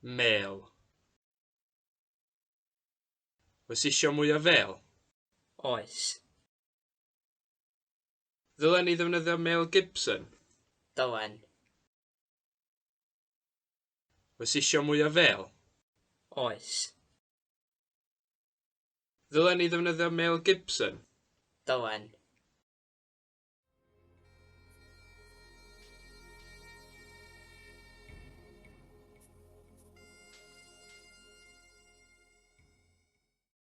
Mêl. Oes isio mwy o fel? Oes. Ddylen ni ddefnyddio Mel Gibson? Dylen. Oes isio mwy o fel? Oes. Ddylen ni ddefnyddio Mel Gibson? Dylen.